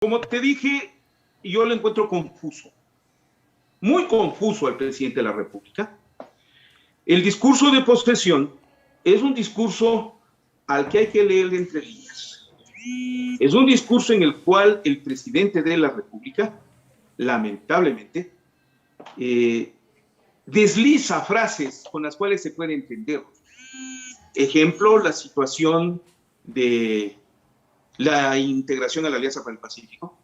Como te dije, yo lo encuentro confuso, muy confuso al presidente de la República. El discurso de posesión es un discurso al que hay que leer entre líneas. Es un discurso en el cual el presidente de la República, lamentablemente, desliza frases con las cuales se puede entender. Ejemplo, la situación de la integración a la Alianza para el Pacífico.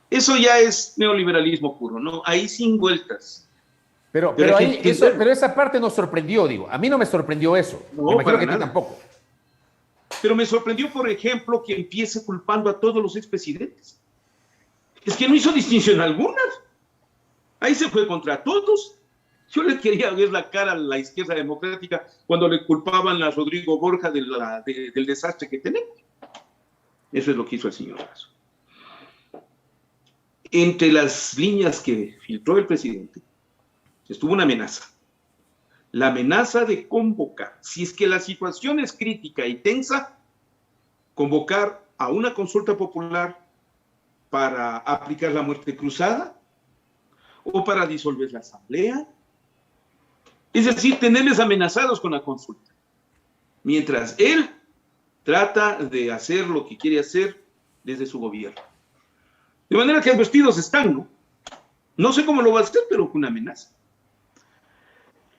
Eso ya es neoliberalismo puro, ¿no? Ahí sin vueltas. Pero esa parte nos sorprendió, digo. A mí no me sorprendió eso. No, me imagino que nada. a ti tampoco. Pero me sorprendió, por ejemplo, que empiece culpando a todos los expresidentes. Es que no hizo distinción alguna. Ahí se fue contra todos. Yo le quería ver la cara a la izquierda democrática cuando le culpaban a Rodrigo Borja del desastre que tenemos. Eso es lo que hizo el señor Lazo. Entre las líneas que filtró el presidente, estuvo una amenaza. La amenaza de convocar, si es que la situación es crítica y tensa, convocar a una consulta popular para aplicar la muerte cruzada o para disolver la asamblea. Es decir, tenerles amenazados con la consulta. Mientras él trata de hacer lo que quiere hacer desde su gobierno. De manera que advertidos están, ¿no? No sé cómo lo va a hacer, pero con una amenaza.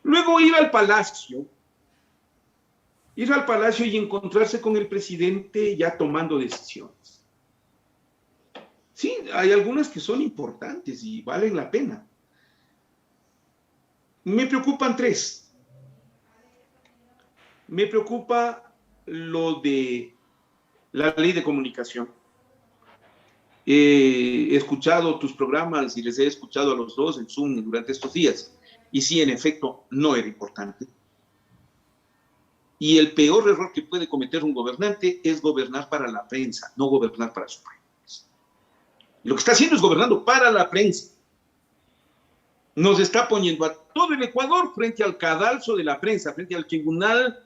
Luego ir al palacio y encontrarse con el presidente ya tomando decisiones. Sí, hay algunas que son importantes y valen la pena. Me preocupan tres. Me preocupa lo de la ley de comunicación. He escuchado tus programas y les he escuchado a los dos en Zoom durante estos días. Y sí, en efecto, no era importante. Y el peor error que puede cometer un gobernante es gobernar para la prensa, no gobernar para su país. Lo que está haciendo es gobernando para la prensa. Nos está poniendo a todo el Ecuador frente al cadalso de la prensa, frente al tribunal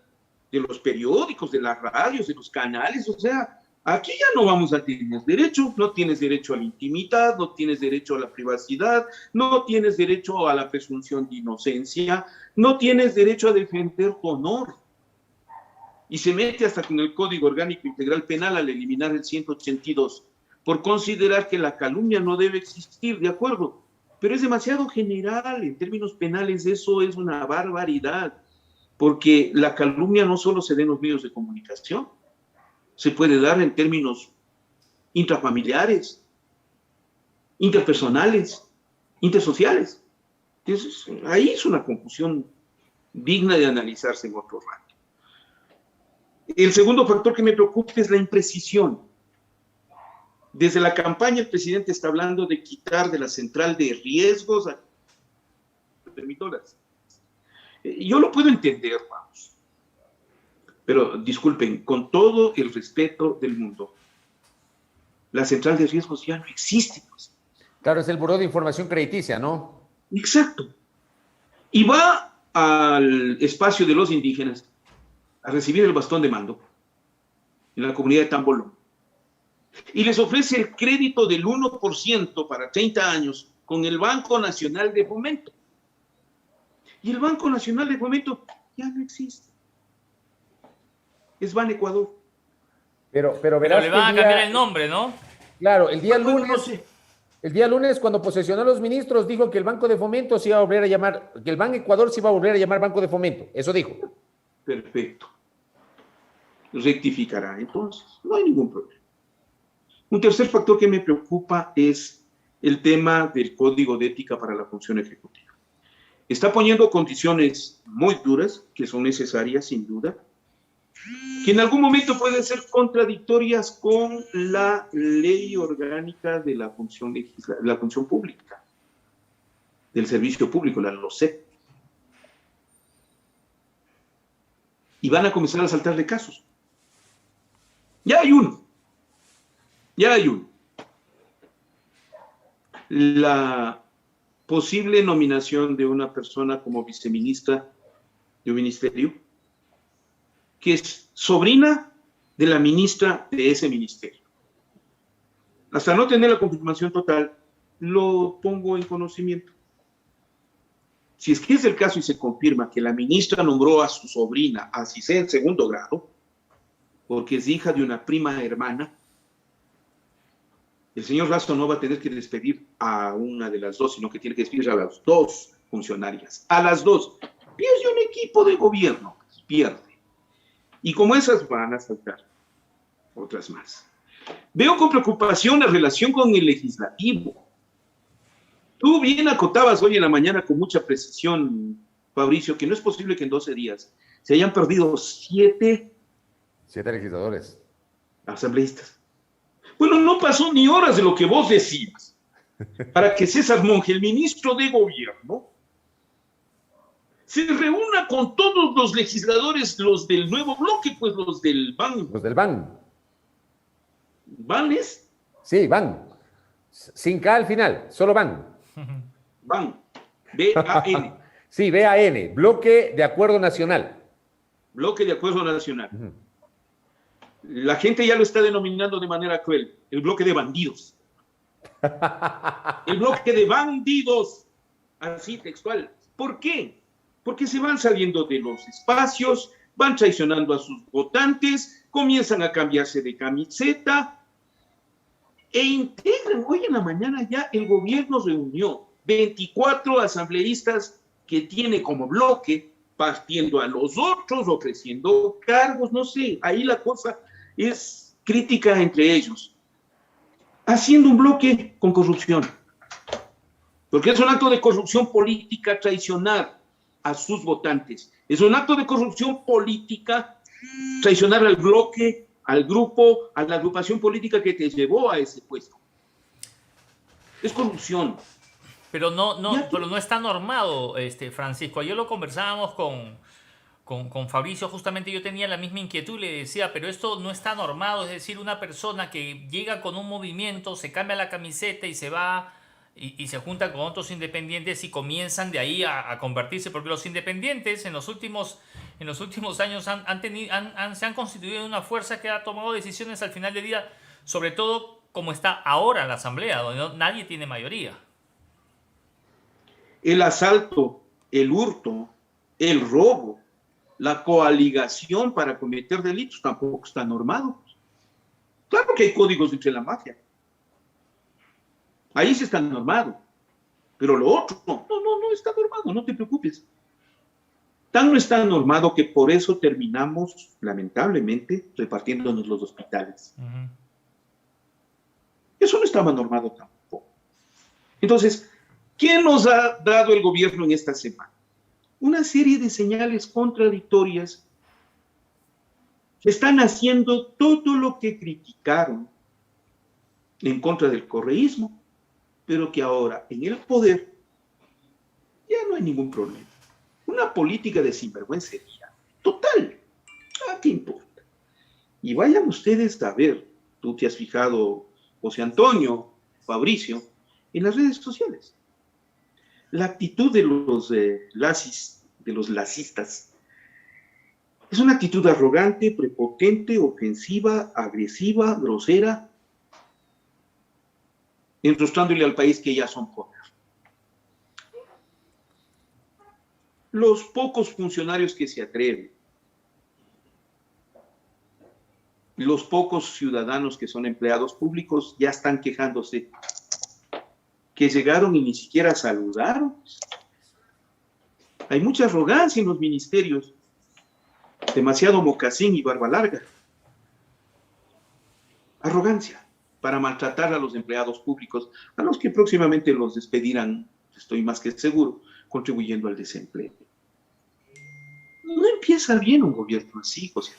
de los periódicos, de las radios, de los canales. O sea, aquí ya no vamos a tener derecho. No tienes derecho a la intimidad, no tienes derecho a la privacidad, no tienes derecho a la presunción de inocencia, no tienes derecho a defender tu honor. Y se mete hasta con el Código Orgánico Integral Penal al eliminar el 182, por considerar que la calumnia no debe existir, de acuerdo, pero es demasiado general en términos penales. Eso es una barbaridad, porque la calumnia no solo se da en los medios de comunicación, se puede dar en términos intrafamiliares, interpersonales, intersociales. Entonces, ahí es una confusión digna de analizarse en otro rato. El segundo factor que me preocupa es la imprecisión. Desde la campaña el presidente está hablando de quitar de la central de riesgos a permitoras. Yo lo puedo entender, vamos. Pero disculpen, con todo el respeto del mundo, la central de riesgos ya no existe. Pues. Claro, es el Buró de Información Crediticia, ¿no? Exacto. Y va al espacio de los indígenas a recibir el bastón de mando en la comunidad de Tambolón. Y les ofrece el crédito del 1% para 30 años con el Banco Nacional de Fomento. Y el Banco Nacional de Fomento ya no existe. Es Ban Ecuador. Pero le van a cambiar el nombre, ¿no? Claro, el día Bueno, lunes, no sé. el día lunes cuando posesionó a los ministros dijo que el Banco de Fomento se iba a volver a llamar, que el Ban Ecuador se iba a volver a llamar Banco de Fomento. Eso dijo. Perfecto. Rectificará, entonces. No hay ningún problema. Un tercer factor que me preocupa es el tema del Código de Ética para la Función Ejecutiva. Está poniendo condiciones muy duras, que son necesarias sin duda, que en algún momento pueden ser contradictorias con la ley orgánica de la función pública, del servicio público, la LOSEP. Y van a comenzar a saltar de casos. Ya hay uno. La posible nominación de una persona como viceministra de un ministerio, que es sobrina de la ministra de ese ministerio. hasta no tener la confirmación total, lo pongo en conocimiento. Si es que es el caso y se confirma que la ministra nombró a su sobrina, así sea en segundo grado, porque es hija de una prima hermana, el señor Lazo no va a tener que despedir a una de las dos, sino que tiene que despedir a las dos funcionarias, a las dos. Pierde un equipo de gobierno, pierde. Y como esas van a saltar otras más. Veo con preocupación la relación con el legislativo. Tú bien acotabas hoy en la mañana con mucha precisión, Fabricio, que no es posible que en 12 días se hayan perdido 7 legisladores. asambleístas. Bueno, no pasó ni horas de lo que vos decías para que César Monge, el ministro de Gobierno, se reúna con todos los legisladores, los del nuevo bloque, pues los del BAN. Los del BAN. ¿BAN es? Sí, BAN. Sin K al final, solo BAN. BAN. B-A-N. Sí, B-A-N. Bloque de Acuerdo Nacional. Bloque de Acuerdo Nacional. La gente ya lo está denominando de manera cruel. El bloque de bandidos. El bloque de bandidos. Así textual. ¿Por qué? Porque se van saliendo de los espacios, van traicionando a sus votantes, comienzan a cambiarse de camiseta e integran. Hoy en la mañana ya el gobierno reunió 24 asambleístas que tiene como bloque, partiendo a los otros, ofreciendo cargos, no sé, ahí la cosa es crítica entre ellos, haciendo un bloque con corrupción, porque es un acto de corrupción política traicionar a sus votantes, es un acto de corrupción política traicionar al bloque, al grupo, a la agrupación política que te llevó a ese puesto. Es corrupción. Pero pero no está normado, Francisco. Ayer lo conversábamos con Fabricio, justamente yo tenía la misma inquietud, le decía, pero esto no está normado, es decir, una persona que llega con un movimiento, se cambia la camiseta y se va y se junta con otros independientes y comienzan de ahí a convertirse, porque los independientes en los últimos años se han constituido en una fuerza que ha tomado decisiones al final del día, sobre todo como está ahora la Asamblea, donde nadie tiene mayoría. El asalto, el hurto, el robo, la coaligación para cometer delitos tampoco está normado. Claro que hay códigos entre la mafia. Ahí sí está normado. Pero lo otro, no está normado, no te preocupes. Tan no está normado que por eso terminamos, lamentablemente, repartiéndonos los hospitales. Eso no estaba normado tampoco. Entonces, ¿qué nos ha dado el gobierno en esta semana? Una serie de señales contradictorias que están haciendo todo lo que criticaron en contra del correísmo, pero que ahora en el poder ya no hay ningún problema. Una política de sinvergüencería total. ¿A qué importa? Y vayan ustedes a ver, tú te has fijado, José Antonio, Fabricio, en las redes sociales. La actitud de los lacistas es una actitud arrogante, prepotente, ofensiva, agresiva, grosera, enrostrándole al país que ya son poder. Los pocos funcionarios que se atreven, los pocos ciudadanos que son empleados públicos ya están quejándose que llegaron y ni siquiera saludaron. Hay mucha arrogancia en los ministerios, demasiado mocasín y barba larga. Arrogancia para maltratar a los empleados públicos, a los que próximamente los despedirán, estoy más que seguro, contribuyendo al desempleo. No empieza bien un gobierno así, José.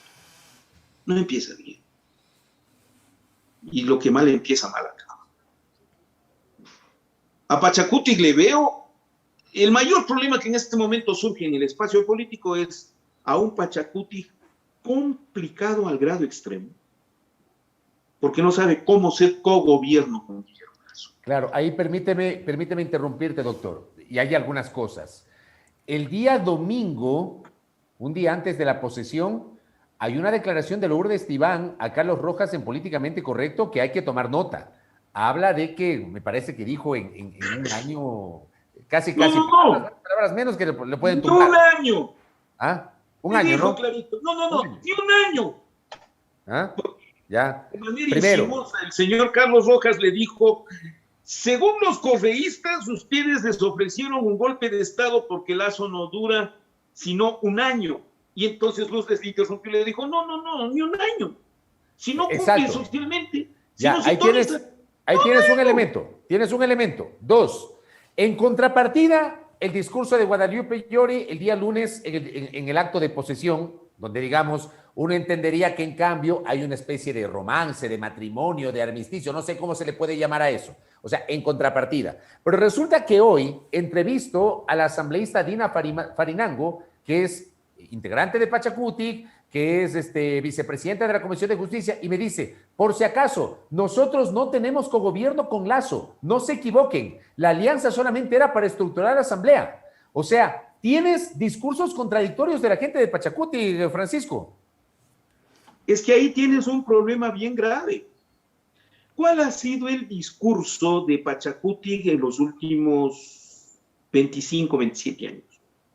No empieza bien. Y lo que mal empieza, mal acaba. A Pachacuti le veo, el mayor problema que en este momento surge en el espacio político es a un Pachacuti complicado al grado extremo, porque no sabe cómo ser cogobierno con Guillermo Lazo. Claro, ahí permíteme interrumpirte, doctor, y hay algunas cosas. El día domingo, un día antes de la posesión, hay una declaración de Lourdes Tibán a Carlos Rojas en Políticamente Correcto que hay que tomar nota. habla de que, me parece que dijo en un año, casi, No. palabras menos que le pueden Ni tumbar. un año. ¿Ah? Un Me año, dijo ¿no? clarito. No, Un año. ni un año. ¿Ah? Ya. De manera Primero, insinuosa, el señor Carlos Rojas le dijo: según los correístas, ustedes les ofrecieron un golpe de Estado porque Lazo no dura sino un año. Y entonces Luz les interrumpió y le dijo: no, ni un año. Si no cumple exacto. socialmente, si Ya, no se ahí tienes un elemento. Tienes un elemento. Dos, en contrapartida, el discurso de Guadalupe Llori el día lunes en el acto de posesión, donde digamos, uno entendería que en cambio hay una especie de romance, de matrimonio, de armisticio, no sé cómo se le puede llamar a eso. O sea, en contrapartida. Pero resulta que hoy entrevisto a la asambleísta Dina Farinango, que es integrante de Pachacutic, que es vicepresidenta de la Comisión de Justicia, y me dice, por si acaso, nosotros no tenemos cogobierno con Lazo, no se equivoquen, la alianza solamente era para estructurar la asamblea. O sea, tienes discursos contradictorios de la gente de Pachacutic, Francisco. Es que ahí tienes un problema bien grave. ¿Cuál ha sido el discurso de Pachacutic en los últimos 25, 27 años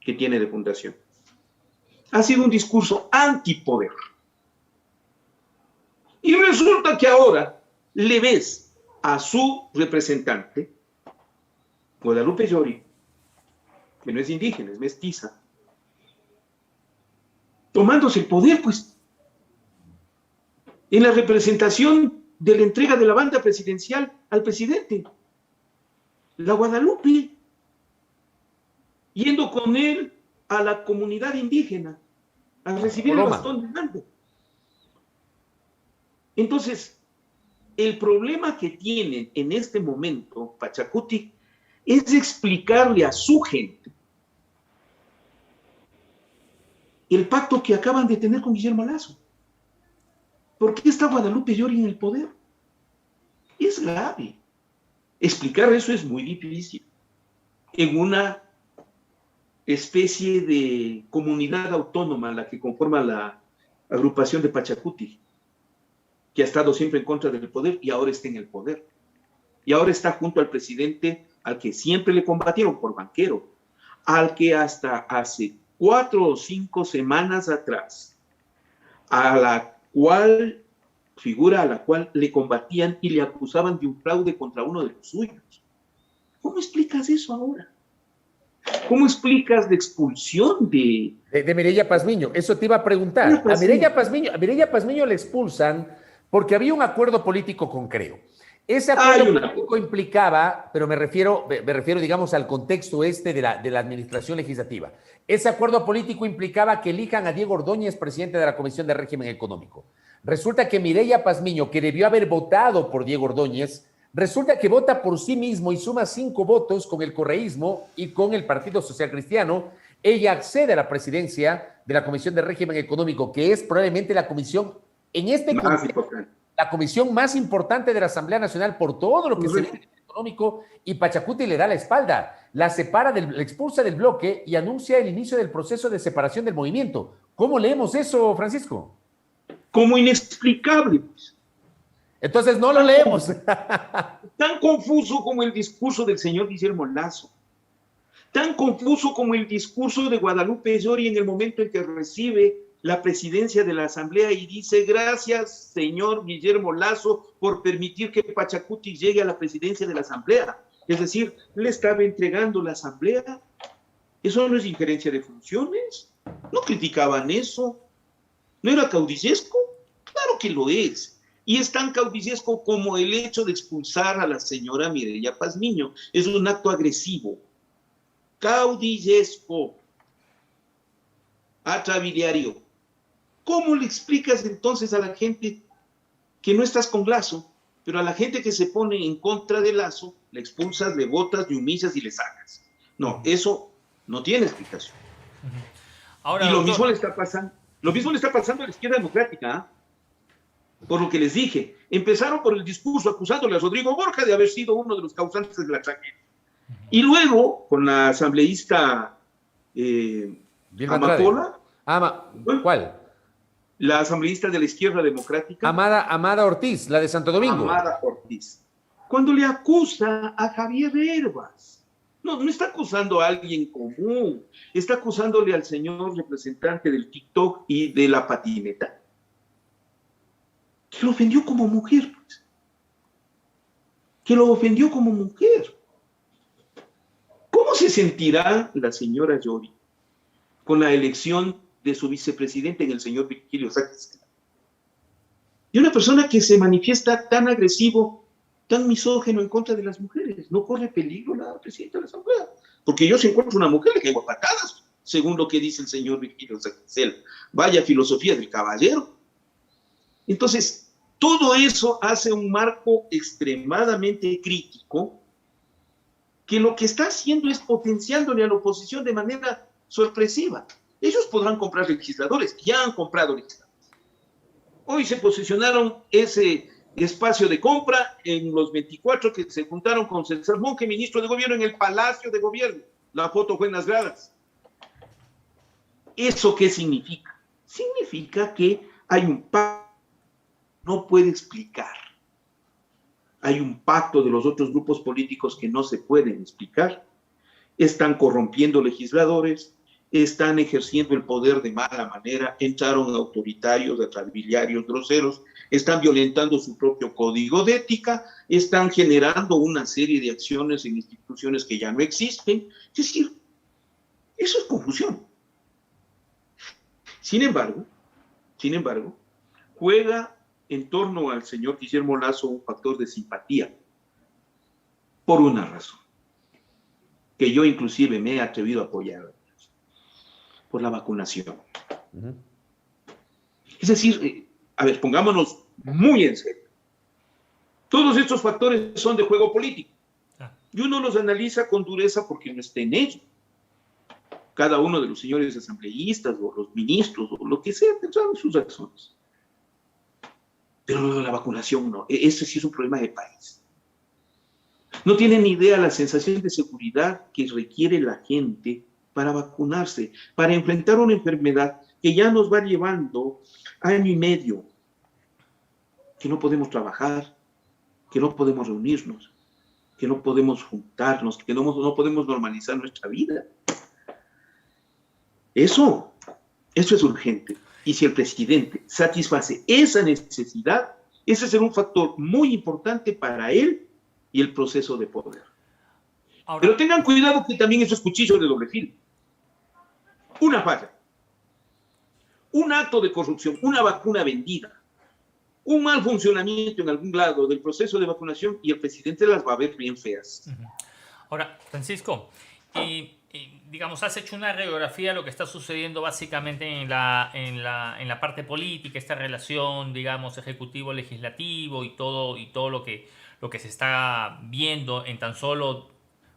que tiene de fundación? Ha sido un discurso antipoder. Y resulta que ahora le ves a su representante, Guadalupe Llori, que no es indígena, es mestiza, tomándose el poder, pues, en la representación de la entrega de la banda presidencial al presidente. La Guadalupe, yendo con él a la comunidad indígena a recibir el bastón de mando. Entonces, el problema que tienen en este momento Pachacutic es explicarle a su gente el pacto que acaban de tener con Guillermo Lazo. ¿Por qué está Guadalupe Llori en el poder? Es grave. Explicar eso es muy difícil. En una especie de comunidad autónoma, la que conforma la agrupación de Pachacutic, que ha estado siempre en contra del poder y ahora está en el poder. Y ahora está junto al presidente al que siempre le combatieron por banquero, al que hasta hace 4 o 5 semanas atrás, figura a la cual le combatían y le acusaban de un fraude contra uno de los suyos. ¿Cómo explicas eso ahora? ¿Cómo explicas la expulsión de Mireya Pazmiño? Eso te iba a preguntar. A Mireya Pazmiño le expulsan porque había un acuerdo político con Creo. Ese acuerdo político implicaba, pero me refiero, digamos, al contexto de la administración legislativa. Ese acuerdo político implicaba que elijan a Diego Ordóñez presidente de la Comisión de Régimen Económico. Resulta que Mireya Pazmiño, que debió haber votado por Diego Ordóñez, resulta que vota por sí mismo y suma 5 votos con el correísmo y con el Partido Social Cristiano. Ella accede a la presidencia de la Comisión de Régimen Económico, que es probablemente la comisión, en este contexto, la comisión más importante de la Asamblea Nacional por todo lo que se ve en el económico, y Pachacutic le da la espalda, la separa, la expulsa del bloque y anuncia el inicio del proceso de separación del movimiento. ¿Cómo leemos eso, Francisco? Como inexplicable. Entonces no lo leemos. Tan confuso como el discurso del señor Guillermo Lazo, tan confuso como el discurso de Guadalupe Llori en el momento en que recibe la presidencia de la Asamblea y dice: gracias, señor Guillermo Lazo, por permitir que Pachacutic llegue a la presidencia de la Asamblea. Es decir, le estaba entregando la Asamblea. ¿Eso no es injerencia de funciones? ¿No criticaban eso? ¿No era caudillesco? Claro que lo es. Y es tan caudillesco como el hecho de expulsar a la señora Mireya Pazmiño. Es un acto agresivo. Caudillesco. Atrabiliario. ¿Cómo le explicas entonces a la gente que no estás con Lazo, pero a la gente que se pone en contra de Lazo, le expulsas, le botas, le humillas y le sacas? No, eso no tiene explicación. Ahora, y lo mismo le está pasando. Lo mismo le está pasando a la izquierda democrática, ¿eh? Por lo que les dije. Empezaron por el discurso acusándole a Rodrigo Borja de haber sido uno de los causantes de la tragedia. Y luego, con la asambleísta Amapola. ¿Cuál? La asambleísta de la izquierda democrática. Amada Ortiz, la de Santo Domingo. Amada Ortiz. cuando le acusa a Javier Herbas. No está acusando a alguien común, está acusándole al señor representante del TikTok y de la patineta, que lo ofendió como mujer, pues. Que lo ofendió como mujer. ¿Cómo se sentirá la señora Yori con la elección de su vicepresidente en el señor Virgilio Sánchez? Y una persona que se manifiesta tan agresivo, tan misógino en contra de las mujeres. ¿No corre peligro la presidenta de la Asamblea? Porque yo si encuentro una mujer le caigo a patadas, según lo que dice el señor Virgilio Sánchez. Vaya filosofía del caballero. Entonces, todo eso hace un marco extremadamente crítico, que lo que está haciendo es potenciándole a la oposición de manera sorpresiva. Ellos podrán comprar legisladores, ya han comprado legisladores. Hoy se posicionaron ese espacio de compra en los 24 que se juntaron con César Monge, ministro de Gobierno, en el Palacio de Gobierno. La foto fue en las gradas. ¿Eso qué significa? Significa que hay un pacto, no puede explicar. Hay un pacto de los otros grupos políticos que no se pueden explicar. Están corrompiendo legisladores, están ejerciendo el poder de mala manera, entraron autoritarios, atrabiliarios, groseros, están violentando su propio código de ética, están generando una serie de acciones en instituciones que ya no existen. Es decir, eso es confusión. Sin embargo, juega en torno al señor Guillermo Lasso un factor de simpatía, por una razón, que yo inclusive me he atrevido a apoyar, por la vacunación. Es decir, a ver, pongámonos muy en serio. Todos estos factores son de juego político. Y uno los analiza con dureza porque no está en ello. Cada uno de los señores asambleístas o los ministros o lo que sea tendrán sus razones. Pero la vacunación no. Ese sí es un problema de país. No tienen ni idea la sensación de seguridad que requiere la gente para vacunarse, para enfrentar una enfermedad que ya nos va llevando año y medio, que no podemos trabajar, que no podemos reunirnos, que no podemos juntarnos, que no podemos normalizar nuestra vida. Eso es urgente. Y si el presidente satisface esa necesidad, ese será un factor muy importante para él y el proceso de poder. Ahora, pero tengan cuidado que también eso es cuchillo de doble filo. Una falla, un acto de corrupción, una vacuna vendida, un mal funcionamiento en algún lado del proceso de vacunación y el presidente las va a ver bien feas. Ahora, Francisco, digamos, has hecho una radiografía de lo que está sucediendo básicamente en la parte política, esta relación, digamos, ejecutivo-legislativo y todo lo que se está viendo en tan solo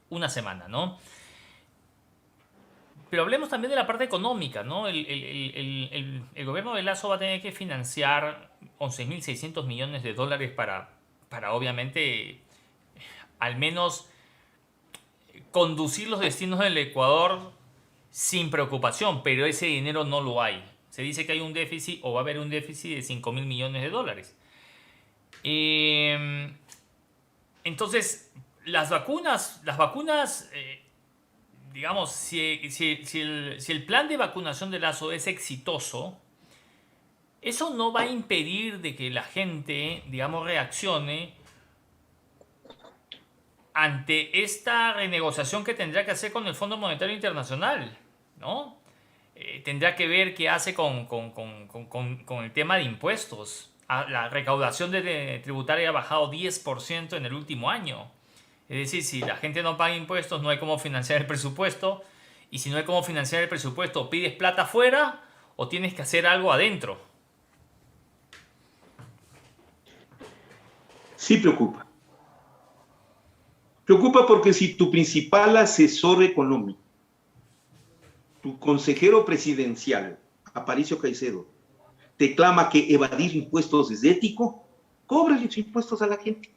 una semana, ¿no? Pero hablemos también de la parte económica, ¿no? El gobierno de Lasso va a tener que financiar 11.600 millones de dólares para obviamente, al menos conducir los destinos del Ecuador sin preocupación, pero ese dinero no lo hay. Se dice que hay un déficit o va a haber un déficit de 5.000 millones de dólares. Entonces, las vacunas, digamos, si el plan de vacunación de Lasso es exitoso, eso no va a impedir de que la gente, digamos, reaccione ante esta renegociación que tendrá que hacer con el Fondo Monetario Internacional, ¿no? Tendrá que ver qué hace con el tema de impuestos. La recaudación tributaria ha bajado 10% en el último año. Es decir, si la gente no paga impuestos, no hay cómo financiar el presupuesto. Y si no hay cómo financiar el presupuesto, pides plata afuera o tienes que hacer algo adentro. Sí preocupa. Preocupa porque si tu principal asesor económico, tu consejero presidencial, Aparicio Caicedo, te clama que evadir impuestos es ético, cóbrale los impuestos a la gente.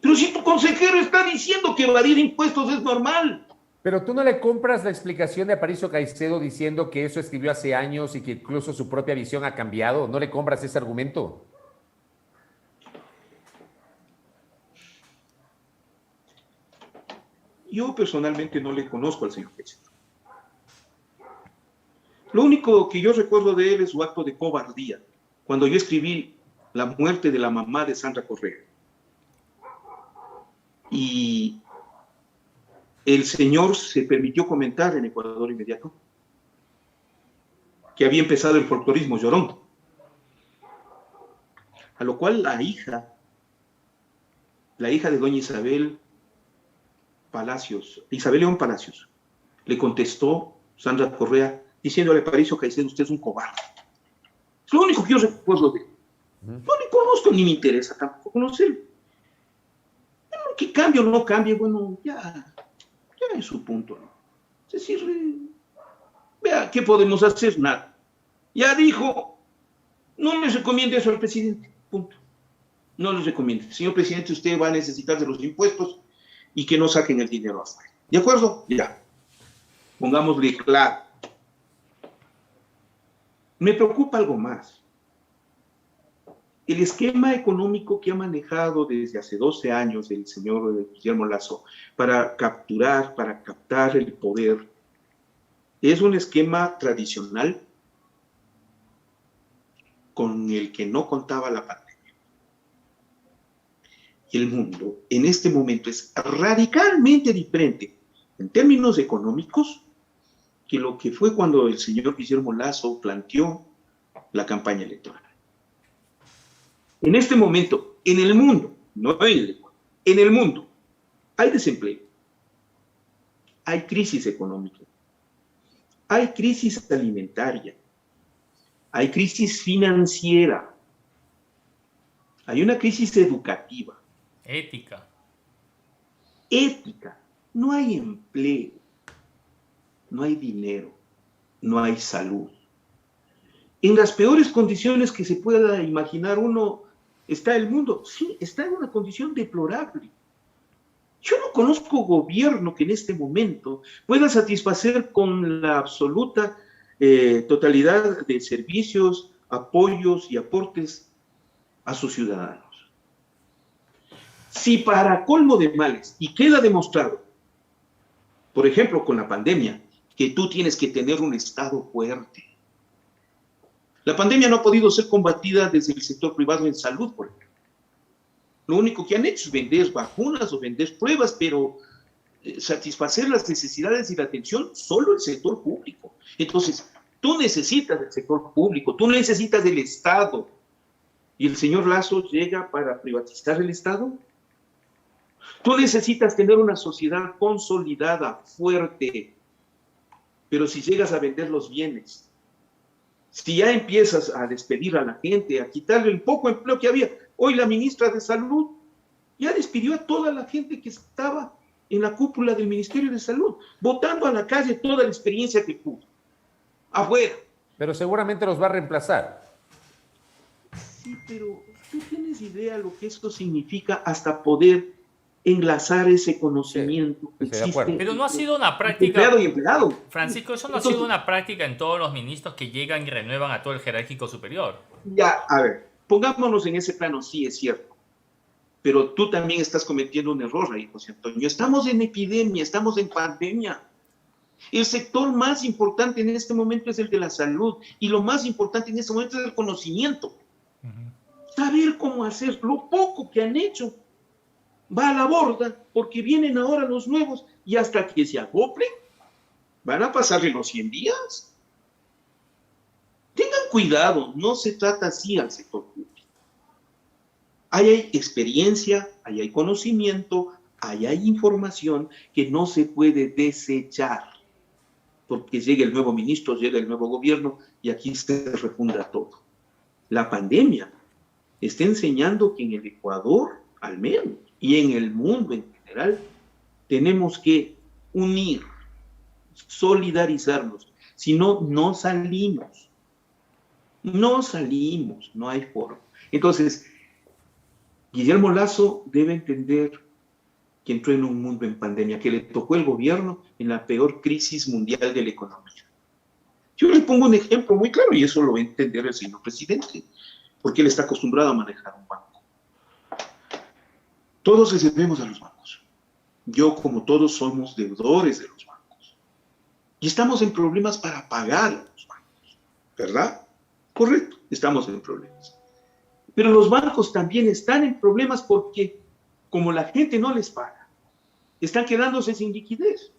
Pero si tu consejero está diciendo que evadir impuestos es normal. Pero tú no le compras la explicación de Aparicio Caicedo diciendo que eso escribió hace años y que incluso su propia visión ha cambiado. ¿No le compras ese argumento? Yo personalmente no le conozco al señor Pérez. Lo único que yo recuerdo de él es su acto de cobardía, cuando yo escribí la muerte de la mamá de Sandra Correa. Y el señor se permitió comentar en Ecuador Inmediato que había empezado el folclorismo llorón. A lo cual la hija de doña Isabel Palacios, Isabel León Palacios, le contestó Sandra Correa diciéndole: Aparicio Caicedo, usted es un cobarde. Es lo único que yo recuerdo de él. No le conozco ni me interesa tampoco conocerlo. Bueno, que cambie o no cambie, bueno, ya es su punto, ¿no? Es decir, vea, ¿qué podemos hacer? Nada. Ya dijo, no les recomiende eso al presidente, punto. No les recomiende. Señor presidente, usted va a necesitar de los impuestos y que no saquen el dinero afuera. ¿De acuerdo? Ya. Pongámosle claro. Me preocupa algo más. El esquema económico que ha manejado desde hace 12 años el señor Guillermo Lasso para captar el poder, es un esquema tradicional con el que no contaba la pandemia. Y el mundo en este momento es radicalmente diferente en términos económicos que lo que fue cuando el señor Guillermo Lasso planteó la campaña electoral. En este momento, en el mundo, no en el Ecuador, en el mundo, hay desempleo, hay crisis económica, hay crisis alimentaria, hay crisis financiera, hay una crisis educativa. Ética. No hay empleo, no hay dinero, no hay salud. En las peores condiciones que se pueda imaginar uno está el mundo. Sí, está en una condición deplorable. Yo no conozco gobierno que en este momento pueda satisfacer con la absoluta totalidad de servicios, apoyos y aportes a sus ciudadanos. Si para colmo de males, y queda demostrado, por ejemplo, con la pandemia, que tú tienes que tener un Estado fuerte. La pandemia no ha podido ser combatida desde el sector privado en salud, por ejemplo. Lo único que han hecho es vender vacunas o vender pruebas, pero satisfacer las necesidades y la atención solo el sector público. Entonces, tú necesitas del sector público, tú necesitas del Estado. ¿Y el señor Lasso llega para privatizar el Estado? Tú necesitas tener una sociedad consolidada, fuerte. Pero si llegas a vender los bienes, si ya empiezas a despedir a la gente, a quitarle el poco empleo que había. Hoy la ministra de Salud ya despidió a toda la gente que estaba en la cúpula del Ministerio de Salud, botando a la calle toda la experiencia que pudo. Afuera. Pero seguramente los va a reemplazar. Sí, pero tú tienes idea lo que esto significa hasta poder enlazar ese conocimiento que existe. Pero no ha sido una práctica, empleado y empleado. Francisco, eso no ha sido una práctica en todos los ministros que llegan y renuevan a todo el jerárquico superior. Ya, a ver, pongámonos en ese plano, sí, es cierto. Pero tú también estás cometiendo un error ahí, José Antonio. Estamos en epidemia, estamos en pandemia. El sector más importante en este momento es el de la salud. Y lo más importante en este momento es el conocimiento. Saber cómo hacer lo poco que han hecho. Va a la borda porque vienen ahora los nuevos y hasta que se acoplen van a pasarle los 100 días. Tengan cuidado, no se trata así al sector público. Ahí hay experiencia, ahí hay conocimiento, ahí hay información que no se puede desechar porque llega el nuevo ministro, llega el nuevo gobierno y aquí se refunda todo. La pandemia está enseñando que en el Ecuador, al menos, y en el mundo en general, tenemos que unir, solidarizarnos. Si no, no salimos. No salimos, no hay forma. Entonces, Guillermo Lasso debe entender que entró en un mundo en pandemia, que le tocó el gobierno en la peor crisis mundial de la economía. Yo le pongo un ejemplo muy claro, y eso lo va a entender el señor presidente, porque él está acostumbrado a manejar un banco. Todos les debemos a los bancos. yo como todos somos deudores de los bancos. Y estamos en problemas para pagar a los bancos, ¿verdad? Correcto, estamos en problemas. Pero los bancos también están en problemas porque como la gente no les paga, están quedándose sin liquidez.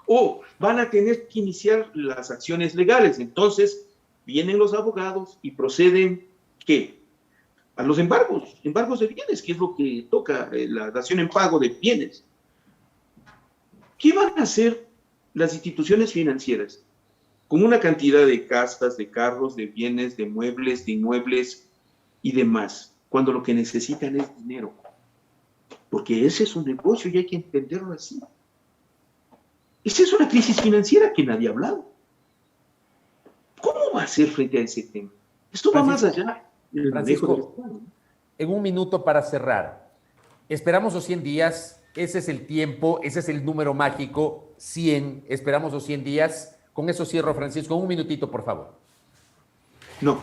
O van a tener que iniciar las acciones legales. Entonces vienen los abogados y proceden, ¿qué? A los embargos de bienes, que es lo que toca, la dación en pago de bienes. ¿Qué van a hacer las instituciones financieras con una cantidad de casas, de carros, de bienes, de muebles, de inmuebles y demás, cuando lo que necesitan es dinero? Porque ese es un negocio y hay que entenderlo así. Esa es una crisis financiera que nadie ha hablado. ¿Cómo va a ser frente a ese tema? Esto va más allá del manejo del Estado. En un minuto para cerrar. Esperamos los 100 días, ese es el tiempo, ese es el número mágico, 100, esperamos los 100 días. Con eso cierro, Francisco, un minutito, por favor. No.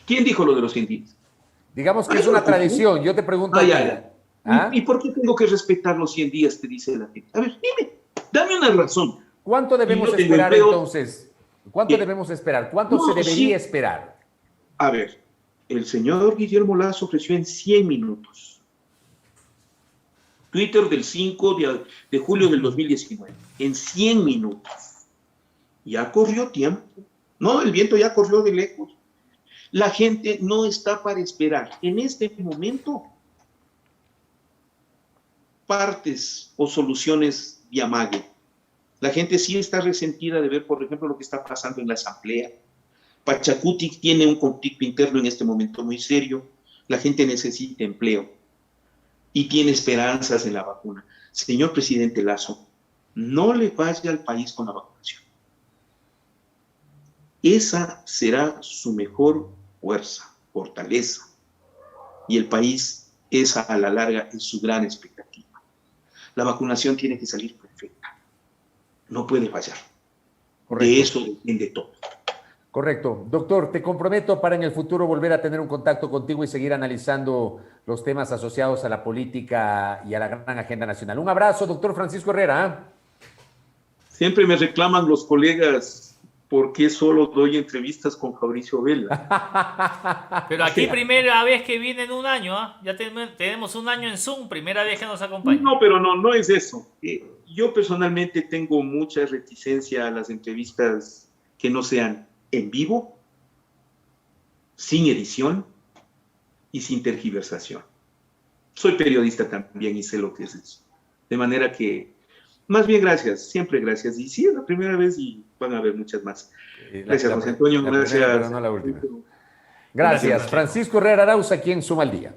¿Quién dijo lo de los 100 días? Digamos que es una tradición, yo te pregunto. ¿Ah? ¿Y por qué tengo que respetar los 100 días, te dice la gente? A ver, dime, dame una razón. ¿Cuánto debemos esperar entonces? ¿Cuánto debemos esperar? ¿Cuánto se debería esperar? A ver, el señor Guillermo Lasso ofreció en 100 minutos. Twitter del 5 de julio del 2019. En 100 minutos. Ya corrió tiempo. No, el viento ya corrió de lejos. La gente no está para esperar. En este momento, partes o soluciones de amague. La gente sí está resentida de ver, por ejemplo, lo que está pasando en la Asamblea. Pachacuti tiene un conflicto interno en este momento muy serio. La gente necesita empleo y tiene esperanzas en la vacuna. Señor presidente Lasso, no le vaya al país con la vacunación. Esa será su mejor fuerza, fortaleza. Y el país, esa a la larga es su gran expectativa. La vacunación tiene que salir perfecta. No puede fallar. Correcto. De eso depende todo. Correcto. Doctor, te comprometo para en el futuro volver a tener un contacto contigo y seguir analizando los temas asociados a la política y a la gran agenda nacional. Un abrazo, doctor Francisco Herrera. Siempre me reclaman los colegas por qué solo doy entrevistas con Fabricio Vela. Pero aquí primera vez que viene en un año, ¿eh? Ya tenemos un año en Zoom, primera vez que nos acompaña. No, pero no es eso. Yo personalmente tengo mucha reticencia a las entrevistas que no sean en vivo, sin edición y sin tergiversación. Soy periodista también y sé lo que es eso. De manera que, más bien gracias, siempre gracias. Y sí, es la primera vez y van a haber muchas más. Gracias, José Antonio. Gracias. Primera, pero no la última. Gracias. Francisco Herrera Arauz, aquí en Suma al Día.